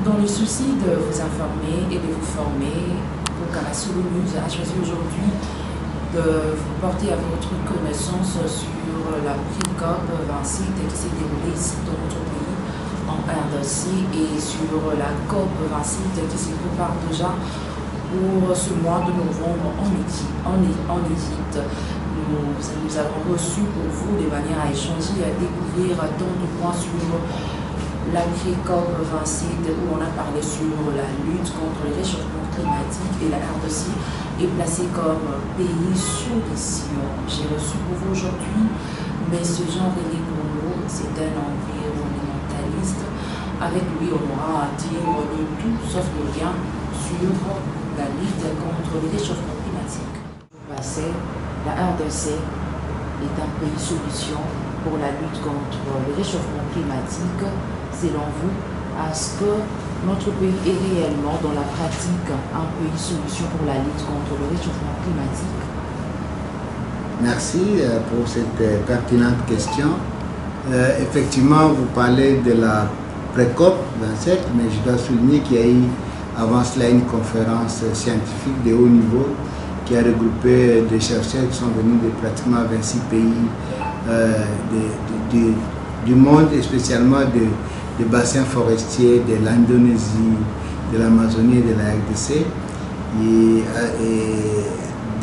Dans le souci de vous informer et de vous former, Bokarassolo News a choisi aujourd'hui de vous porter à votre connaissance sur la COP 27 qui s'est déroulée ici dans notre pays, en RDC, et sur la COP 27 qui se prépare déjà pour ce mois de novembre en Égypte. Nous avons reçu pour vous de manière à échanger et à découvrir tant de points sur la COP 27 où on a parlé sur la lutte contre le réchauffement climatique, et la RDC est placée comme pays sous mission. J'ai reçu pour vous aujourd'hui M. Jean-René Congo, c'est un environnementaliste. Avec lui, on aura à dire le tout sauf le rien sur la lutte contre le réchauffement climatique. La RDC est un pays solution pour la lutte contre le réchauffement climatique. Selon vous, est-ce que notre pays est réellement dans la pratique un pays solution pour la lutte contre le réchauffement climatique? Merci pour cette pertinente question. Effectivement, vous parlez de la pré-COP 27, mais je dois souligner qu'il y a eu avant cela une conférence scientifique de haut niveau qui a regroupé des chercheurs qui sont venus de pratiquement 26 pays du monde, et spécialement des bassins forestiers de l'Indonésie, de l'Amazonie et de la RDC. Et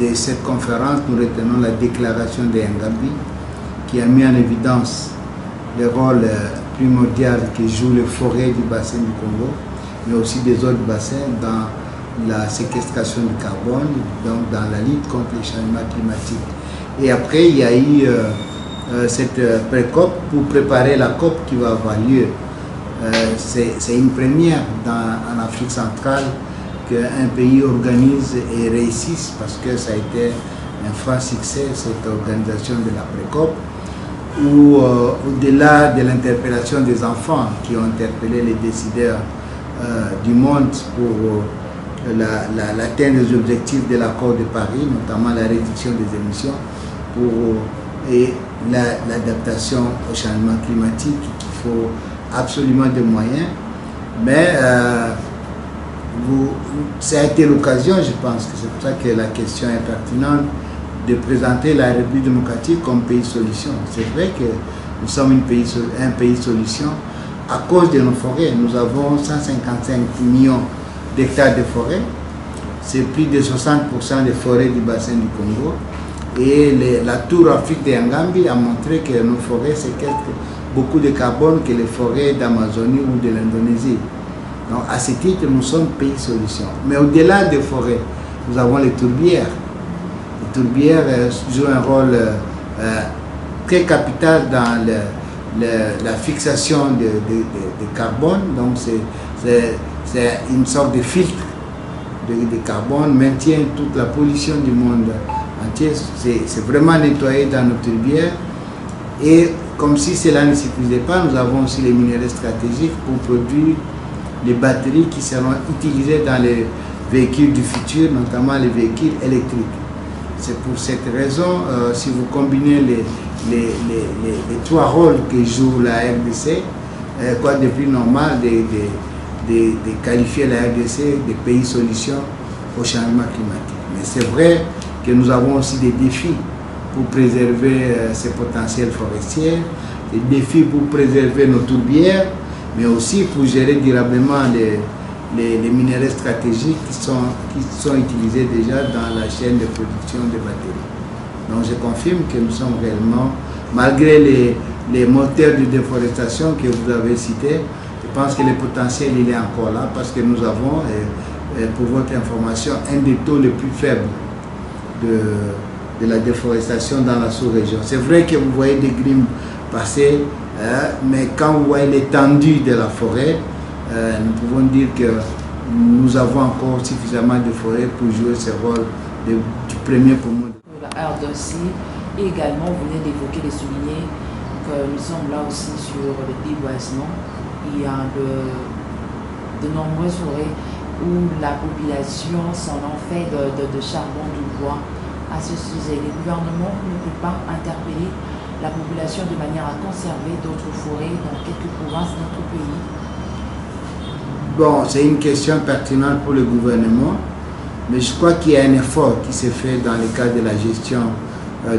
de cette conférence, nous retenons la déclaration de Ngambi qui a mis en évidence le rôle primordial que jouent les forêts du bassin du Congo, mais aussi des autres bassins dans la séquestration du carbone, donc dans la lutte contre les changements climatiques. Et après, il y a eu cette pré-COP pour préparer la COP qui va avoir lieu. C'est une première en Afrique centrale qu'un pays organise et réussisse, parce que ça a été un franc succès, cette organisation de la pré-COP, où au-delà de l'interpellation des enfants qui ont interpellé les décideurs du monde pour l'atteinte des objectifs de l'accord de Paris, notamment la réduction des émissions et l'adaptation au changement climatique, il faut absolument des moyens, mais ça a été l'occasion, je pense que c'est pour ça que la question est pertinente, de présenter la République démocratique comme pays solution. C'est vrai que nous sommes un pays solution à cause de nos forêts. Nous avons 155 millions d'hectares de forêts, c'est plus de 60% des forêts du bassin du Congo, et la Tour Afrique de Ngambi a montré que nos forêts séquestrent beaucoup de carbone que les forêts d'Amazonie ou de l'Indonésie. Donc à ce titre, nous sommes pays solution. Mais au-delà des forêts, nous avons les tourbières. Les tourbières jouent un rôle très capital dans la fixation de carbone. Donc c'est une sorte de filtre de carbone, maintient toute la pollution du monde entier. C'est vraiment nettoyé dans nos tourbières. Et comme si cela ne suffisait pas, nous avons aussi les minéraux stratégiques pour produire les batteries qui seront utilisées dans les véhicules du futur, notamment les véhicules électriques. C'est pour cette raison, si vous combinez les trois rôles que joue la RDC, quoi de plus normal de qualifier la RDC de pays solution au changement climatique. Mais c'est vrai que nous avons aussi des défis pour préserver ces potentiels forestiers, des défis pour préserver nos tourbières, mais aussi pour gérer durablement les minéraux stratégiques qui sont utilisés déjà dans la chaîne de production des batteries. Donc je confirme que nous sommes réellement, malgré les moteurs de déforestation que vous avez cités, je pense que le potentiel il est encore là, parce que nous avons, pour votre information, un des taux les plus faibles de la déforestation dans la sous-région. C'est vrai que vous voyez des grimes passer, mais quand vous voyez l'étendue de la forêt, nous pouvons dire que nous avons encore suffisamment de forêts pour jouer ce rôle du premier poumon. La RDC, et également, vous venez d'évoquer et de souligner que nous sommes là aussi sur le déboisement. Il y a de nombreuses forêts où la population s'en en fait de charbon, de bois. À ce sujet, le gouvernement ne peut pas interpeller la population de manière à conserver d'autres forêts dans quelques provinces de notre pays. Bon, c'est une question pertinente pour le gouvernement, mais je crois qu'il y a un effort qui s'est fait dans le cadre de la gestion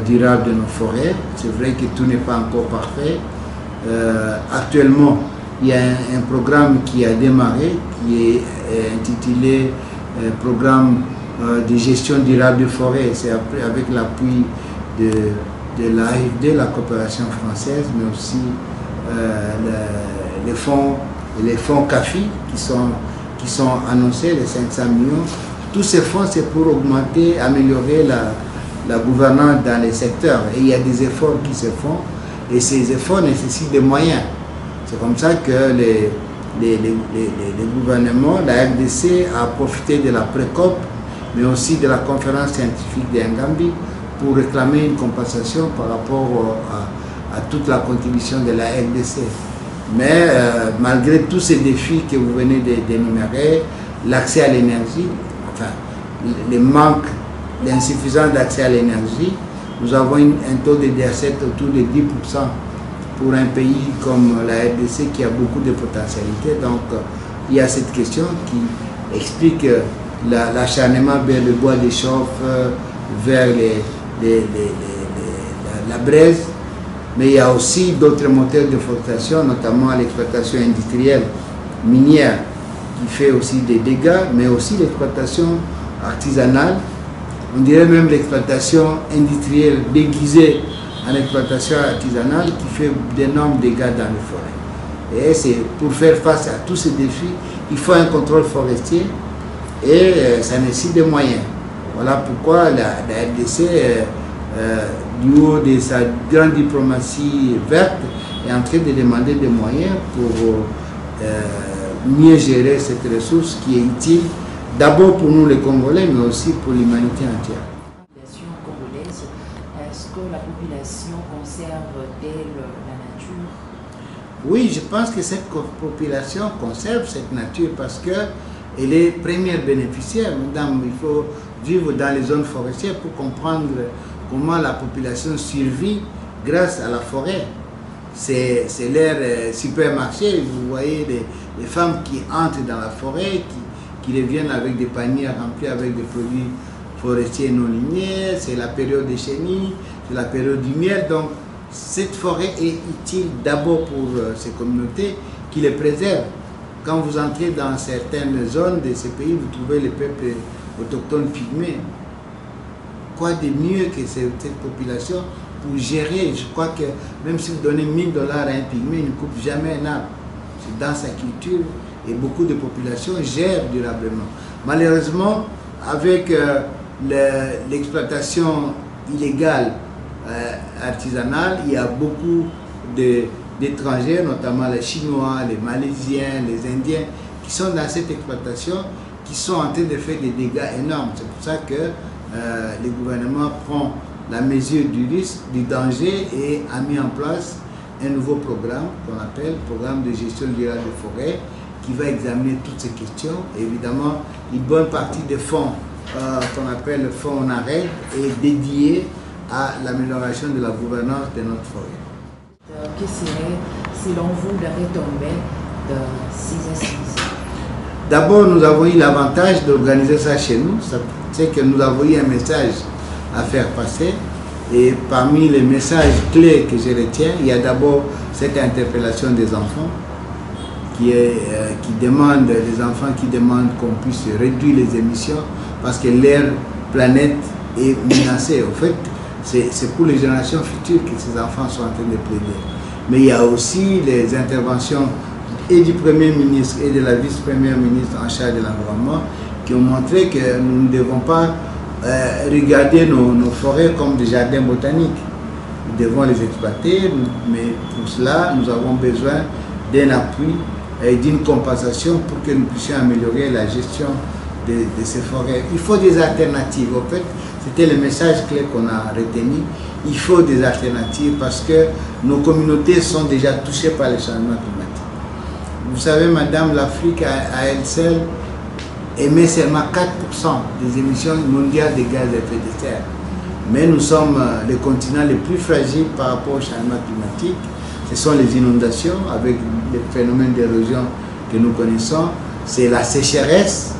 durable de nos forêts. C'est vrai que tout n'est pas encore parfait. Actuellement, il y a un programme qui a démarré, qui est intitulé Programme de gestion durable des forêts. C'est avec l'appui de l'AFD, la coopération française, mais aussi les fonds CAFI qui sont annoncés, les 500 millions. Tous ces fonds, c'est pour augmenter, améliorer la gouvernance dans les secteurs. Et il y a des efforts qui se font, et ces efforts nécessitent des moyens. C'est comme ça que les gouvernements, la RDC a profité de la pré-COP, mais aussi de la conférence scientifique de Ngambi pour réclamer une compensation par rapport à toute la contribution de la RDC. Mais malgré tous ces défis que vous venez d'énumérer, l'accès à l'énergie, enfin, le manque, l'insuffisance d'accès à l'énergie, nous avons un taux de décès autour de 10% pour un pays comme la RDC qui a beaucoup de potentialités. Donc il y a cette question qui explique l'acharnement vers le bois de chauffe, vers la braise, mais il y a aussi d'autres moteurs de déforestation, notamment l'exploitation industrielle minière qui fait aussi des dégâts, mais aussi l'exploitation artisanale, on dirait même l'exploitation industrielle déguisée en exploitation artisanale qui fait d'énormes dégâts dans les forêts. Et c'est pour faire face à tous ces défis, il faut un contrôle forestier et ça nécessite des moyens. Voilà pourquoi la RDC, du haut de sa grande diplomatie verte, est en train de demander des moyens pour mieux gérer cette ressource qui est utile d'abord pour nous les Congolais, mais aussi pour l'humanité entière. Congolaise, est-ce que la population conserve-t-elle la nature? Oui, je pense que cette population conserve cette nature parce qu'elle est première bénéficiaire. Madame, il faut vivre dans les zones forestières pour comprendre comment la population survit grâce à la forêt. C'est leur supermarché. Vous voyez les femmes qui entrent dans la forêt, qui reviennent avec des paniers remplis avec des produits forestiers non lignés. C'est la période des chenilles, c'est la période du miel. Donc cette forêt est utile d'abord pour ces communautés qui les préservent. Quand vous entrez dans certaines zones de ces pays, vous trouvez les peuples autochtones pygmées. Quoi de mieux que cette population pour gérer? Je crois que même si vous donnez 1000 $ à un pygmée, il ne coupe jamais un arbre. C'est dans sa culture et beaucoup de populations gèrent durablement. Malheureusement, avec l'exploitation illégale artisanale, il y a beaucoup d'étrangers, notamment les Chinois, les Malaisiens, les Indiens, qui sont dans cette exploitation, qui sont en train de faire des dégâts énormes. C'est pour ça que le gouvernement prend la mesure du risque, du danger et a mis en place un nouveau programme qu'on appelle Programme de gestion durable des forêts qui va examiner toutes ces questions. Et évidemment, une bonne partie des fonds qu'on appelle le fonds NARED est dédiée à l'amélioration de la gouvernance de notre forêt. Quelles seraient, selon vous, les retombées de ces assises? D'abord, nous avons eu l'avantage d'organiser ça chez nous. C'est que nous avons eu un message à faire passer. Et parmi les messages clés que je retiens, il y a d'abord cette interpellation des enfants les enfants qui demandent qu'on puisse réduire les émissions parce que leur planète est menacée. En fait, c'est pour les générations futures que ces enfants sont en train de plaider. Mais il y a aussi les interventions et du Premier ministre et de la vice-première ministre en charge de l'environnement qui ont montré que nous ne devons pas regarder nos forêts comme des jardins botaniques. Nous devons les exploiter, mais pour cela, nous avons besoin d'un appui et d'une compensation pour que nous puissions améliorer la gestion de ces forêts. Il faut des alternatives. En fait, c'était le message clé qu'on a retenu. Il faut des alternatives parce que nos communautés sont déjà touchées par les changements climatiques. Vous savez, madame, l'Afrique à elle seule émet seulement 4% des émissions mondiales de gaz à effet de serre. Mais nous sommes le continent le plus fragile par rapport au changement climatique. Ce sont les inondations avec les phénomènes d'érosion que nous connaissons, c'est la sécheresse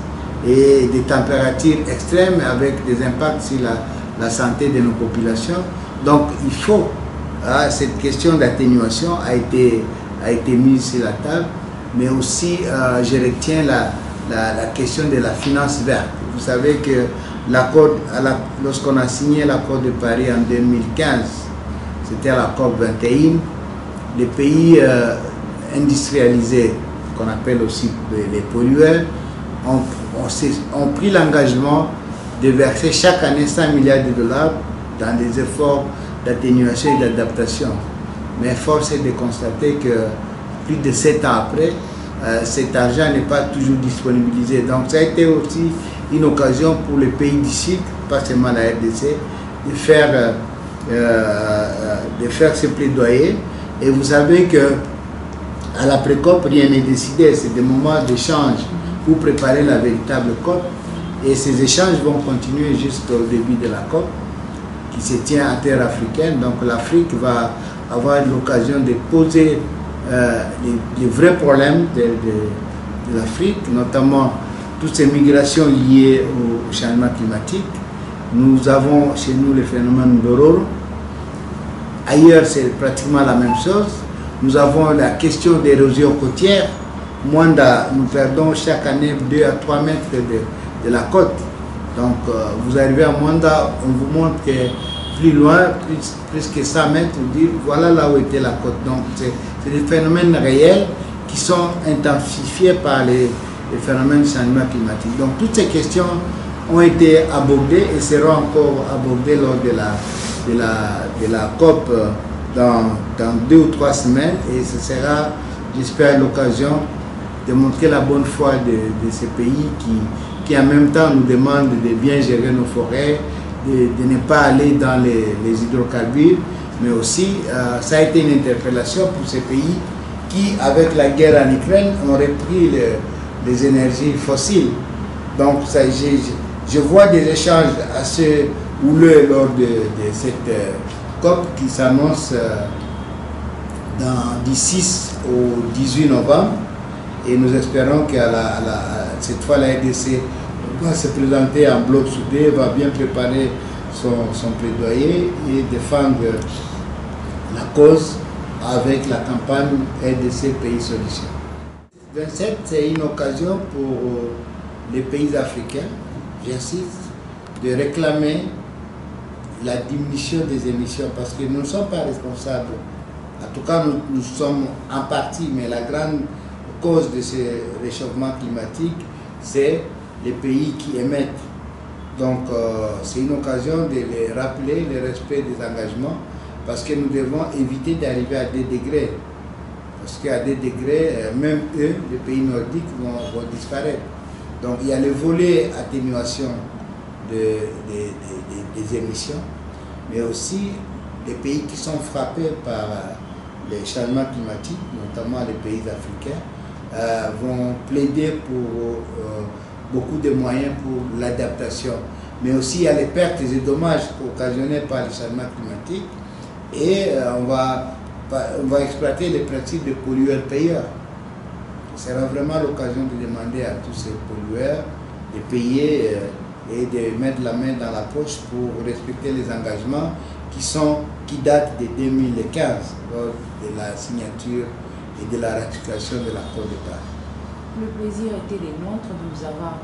et des températures extrêmes avec des impacts sur la santé de nos populations. Donc il faut, cette question d'atténuation a été mise sur la table, mais aussi je retiens la question de la finance verte. Vous savez que lorsqu'on a signé l'accord de Paris en 2015, c'était la COP 21, les pays industrialisés, qu'on appelle aussi les pollueurs, ont pris l'engagement de verser chaque année 100 milliards de dollars dans des efforts d'atténuation et d'adaptation. Mais force est de constater que plus de 7 ans après, cet argent n'est pas toujours disponibilisé. Donc ça a été aussi une occasion pour les pays du Sud, pas seulement la RDC, de faire ce plaidoyer. Et vous savez que à l'après-COP, rien n'est décidé. C'est des moments d'échange pour préparer la véritable COP. Et ces échanges vont continuer jusqu'au début de la COP, qui se tient en terre africaine. Donc l'Afrique va avoir l'occasion de poser les vrais problèmes de l'Afrique, notamment toutes ces migrations liées au changement climatique. Nous avons chez nous le phénomène d'Ororo. Ailleurs, c'est pratiquement la même chose. Nous avons la question d'érosion côtière. Nous perdons chaque année 2 à 3 mètres de la côte. Donc, vous arrivez à Mwanda, on vous montre que plus loin, plus que 100 mètres, vous dites voilà là où était la côte. Donc, c'est des phénomènes réels qui sont intensifiés par les phénomènes de changement climatique. Donc, toutes ces questions ont été abordées et seront encore abordées lors de la COP dans 2 ou 3 semaines, et ce sera, j'espère, l'occasion de montrer la bonne foi de ces pays qui en même temps nous demandent de bien gérer nos forêts, de ne pas aller dans les hydrocarbures, mais aussi ça a été une interpellation pour ces pays qui, avec la guerre en Ukraine, ont repris les énergies fossiles. Donc je vois des échanges assez houleux lors de cette COP qui s'annonce du 6 au 18 novembre, et nous espérons que cette fois la RDC va se présenter en bloc soudé, va bien préparer son plaidoyer et défendre la cause avec la campagne RDC Pays Solutions. 27, c'est une occasion pour les pays africains, j'insiste, de réclamer la diminution des émissions, parce que nous ne sommes pas responsables. En tout cas, nous sommes en partie, mais la grande cause de ce réchauffement climatique, c'est les pays qui émettent. Donc, c'est une occasion de les rappeler le respect des engagements, parce que nous devons éviter d'arriver à 2 degrés. Parce qu'à 2 degrés, même eux, les pays nordiques, vont disparaître. Donc, il y a le volet atténuation des émissions, mais aussi les pays qui sont frappés par les changements climatiques, notamment les pays africains, vont plaider pour beaucoup de moyens pour l'adaptation. Mais aussi il y a les pertes et dommages occasionnés par les changements climatiques, et on va exploiter les principes de pollueur-payeur. Ce sera vraiment l'occasion de demander à tous ces pollueurs de payer et de mettre la main dans la poche pour respecter les engagements qui datent de 2015, lors de la signature et de la ratification de l'accord de Paris. Le plaisir était des nôtres de nous avoir